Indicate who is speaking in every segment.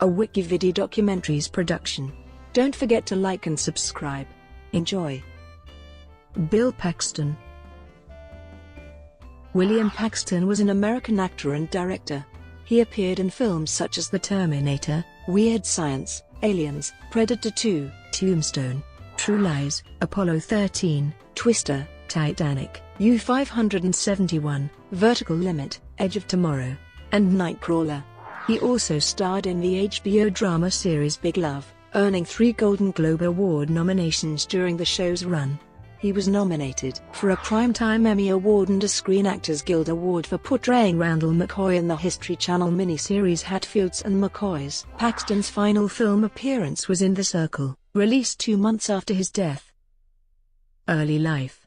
Speaker 1: a WikiVidi documentaries production. Don't forget to like and subscribe. Enjoy. Bill Paxton. William Paxton was an American actor and director. He appeared in films such as The Terminator, Weird Science, Aliens, Predator 2, Tombstone, True Lies, Apollo 13, Twister, Titanic, U-571, Vertical Limit, Edge of Tomorrow, and Nightcrawler. He also starred in the HBO drama series Big Love, earning 3 Golden Globe Award nominations during the show's run. He was nominated for a Primetime Emmy Award and a Screen Actors Guild Award for portraying Randall McCoy in the History Channel miniseries Hatfields McCoys. Paxton's final film appearance was in The Circle, released 2 months after his death. Early life.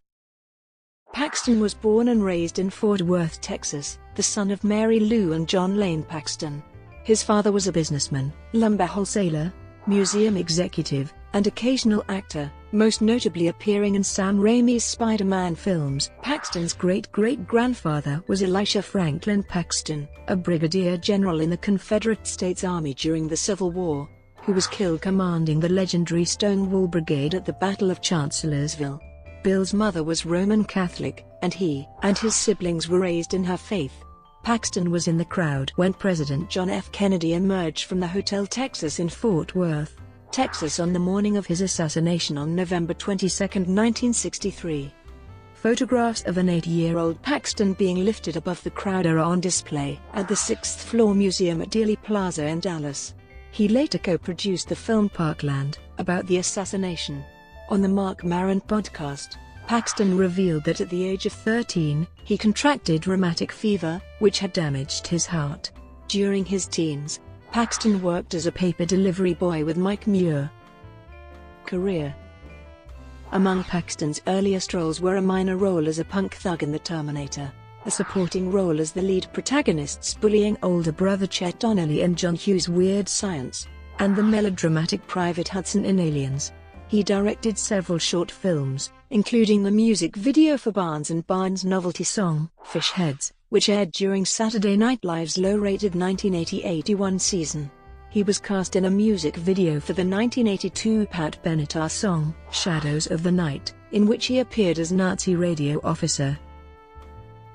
Speaker 1: Paxton was born and raised in Fort Worth, Texas, the son of Mary Lou and John Lane Paxton. His father was a businessman, lumber wholesaler, museum executive, and occasional actor, most notably appearing in Sam Raimi's Spider-Man films. Paxton's great-great-grandfather was Elisha Franklin Paxton, a brigadier general in the Confederate States Army during the Civil War, who was killed commanding the legendary Stonewall Brigade at the Battle of Chancellorsville. Bill's mother was Roman Catholic, and he and his siblings were raised in her faith. Paxton was in the crowd when President John F. Kennedy emerged from the Hotel Texas in Fort Worth, Texas on the morning of his assassination on November 22, 1963. Photographs of an 8-year-old Paxton being lifted above the crowd are on display at the 6th floor museum at Dealey Plaza in Dallas. He later co-produced the film Parkland, about the assassination. On the Marc Maron podcast, Paxton revealed that at the age of 13, he contracted rheumatic fever, which had damaged his heart. During his teens, Paxton worked as a paper delivery boy with Mike Muir. Career. Among Paxton's earliest roles were a minor role as a punk thug in The Terminator, a supporting role as the lead protagonists bullying older brother Chet Donnelly in John Hughes' Weird Science, and the melodramatic Private Hudson in Aliens. He directed several short films, including the music video for Barnes & Barnes' novelty song, Fish Heads, which aired during Saturday Night Live's low-rated 1980-81 season. He was cast in a music video for the 1982 Pat Benatar song, Shadows of the Night, in which he appeared as Nazi radio officer.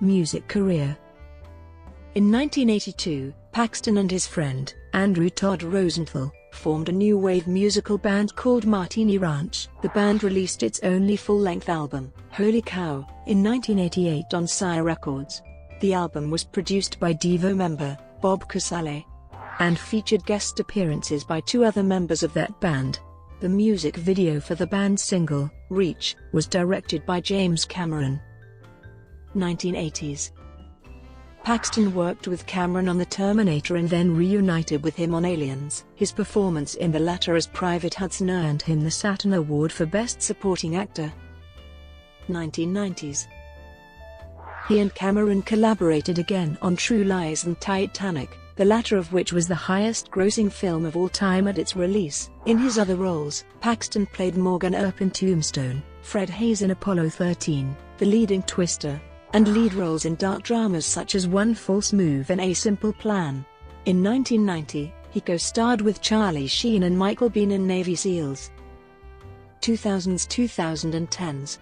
Speaker 1: Music career. In 1982, Paxton and his friend, Andrew Todd Rosenthal, formed a new wave musical band called Martini Ranch. The band released its only full-length album, Holy Cow, in 1988 on Sire Records. The album was produced by Devo member, Bob Casale, and featured guest appearances by 2 other members of that band. The music video for the band's single, Reach, was directed by James Cameron. 1980s. Paxton worked with Cameron on The Terminator and then reunited with him on Aliens. His performance in the latter as Private Hudson earned him the Saturn Award for Best Supporting Actor. 1990s. He and Cameron collaborated again on True Lies and Titanic, the latter of which was the highest-grossing film of all time at its release. In his other roles, Paxton played Morgan Earp in Tombstone, Fred Hayes in Apollo 13, the lead in Twister, and lead roles in dark dramas such as One False Move and A Simple Plan. In 1990, he co-starred with Charlie Sheen and Michael Biehn in Navy SEALs. 2000s-2010s.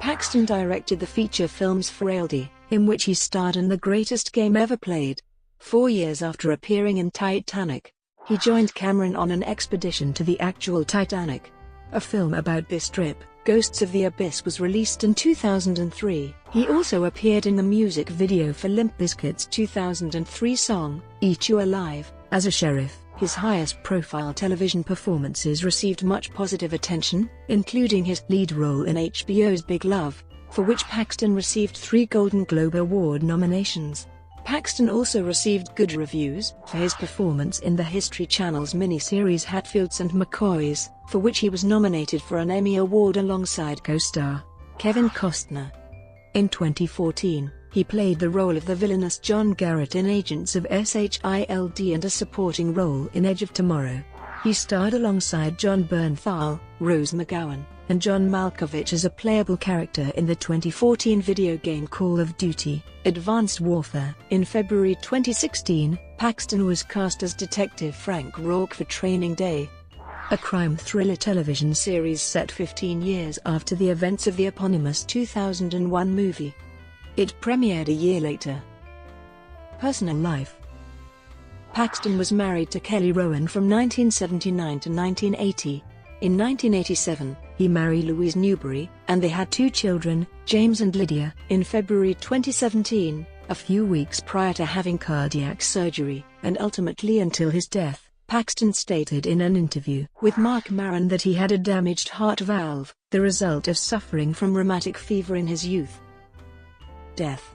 Speaker 1: Paxton directed the feature films Frailty, in which he starred in The Greatest Game Ever Played. 4 years after appearing in Titanic, he joined Cameron on an expedition to the actual Titanic. A film about this trip, Ghosts of the Abyss, was released in 2003. He also appeared in the music video for Limp Bizkit's 2003 song, Eat You Alive, as a sheriff. His highest-profile television performances received much positive attention, including his lead role in HBO's Big Love, for which Paxton received 3 Golden Globe Award nominations. Paxton also received good reviews for his performance in the History Channel's miniseries Hatfields McCoys, for which he was nominated for an Emmy Award alongside co-star Kevin Costner. In 2014, he played the role of the villainous John Garrett in Agents of SHIELD and a supporting role in Edge of Tomorrow. He starred alongside John Bernthal, Rose McGowan, and John Malkovich as a playable character in the 2014 video game Call of Duty: Advanced Warfare. In February 2016, Paxton was cast as Detective Frank Rourke for Training Day, a crime thriller television series set 15 years after the events of the eponymous 2001 movie. It premiered a year later. Personal life. Paxton was married to Kelly Rowan from 1979 to 1980. In 1987, he married Louise Newbury, and they had 2 children, James and Lydia. In February 2017, a few weeks prior to having cardiac surgery, and ultimately until his death, Paxton stated in an interview with Marc Maron that he had a damaged heart valve, the result of suffering from rheumatic fever in his youth. Death.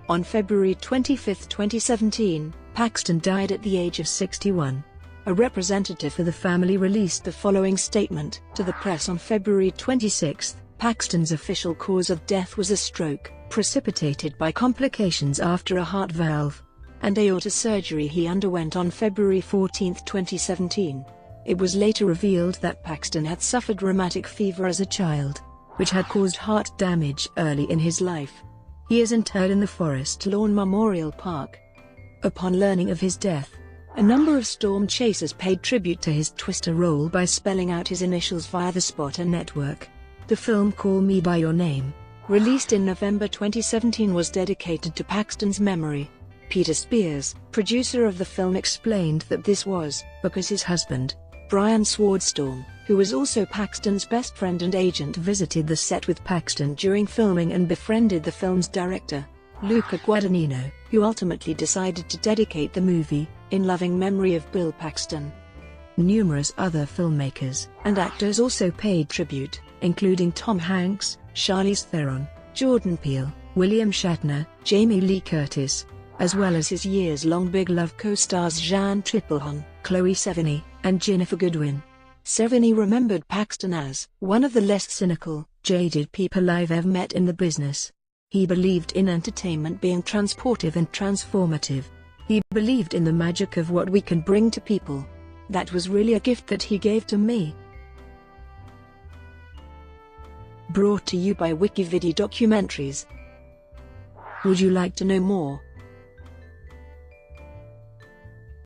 Speaker 1: On February 25, 2017, Paxton died at the age of 61. A representative for the family released the following statement to the press on February 26. Paxton's official cause of death was a stroke, precipitated by complications after a heart valve and aorta surgery he underwent on February 14, 2017. It was later revealed that Paxton had suffered rheumatic fever as a child, which had caused heart damage early in his life. He is interred in the Forest Lawn Memorial Park. Upon learning of his death, a number of storm chasers paid tribute to his Twister role by spelling out his initials via the Spotter network. The film Call Me By Your Name, released in November 2017, was dedicated to Paxton's memory. Peter Spears, producer of the film, explained that this was because his husband, Brian Swardstorm, who was also Paxton's best friend and agent, visited the set with Paxton during filming and befriended the film's director, Luca Guadagnino, who ultimately decided to dedicate the movie in loving memory of Bill Paxton. Numerous other filmmakers and actors also paid tribute, including Tom Hanks, Charlize Theron, Jordan Peele, William Shatner, Jamie Lee Curtis, as well as his years-long Big Love co-stars Jeanne Tripplehorn, Chloe Sevigny, and Ginnifer Goodwin. Sevigny remembered Paxton as one of the less cynical, jaded people I've ever met in the business. He believed in entertainment being transportive and transformative. He believed in the magic of what we can bring to people. That was really a gift that he gave to me. Brought to you by WikiVidi Documentaries. Would you like to know more?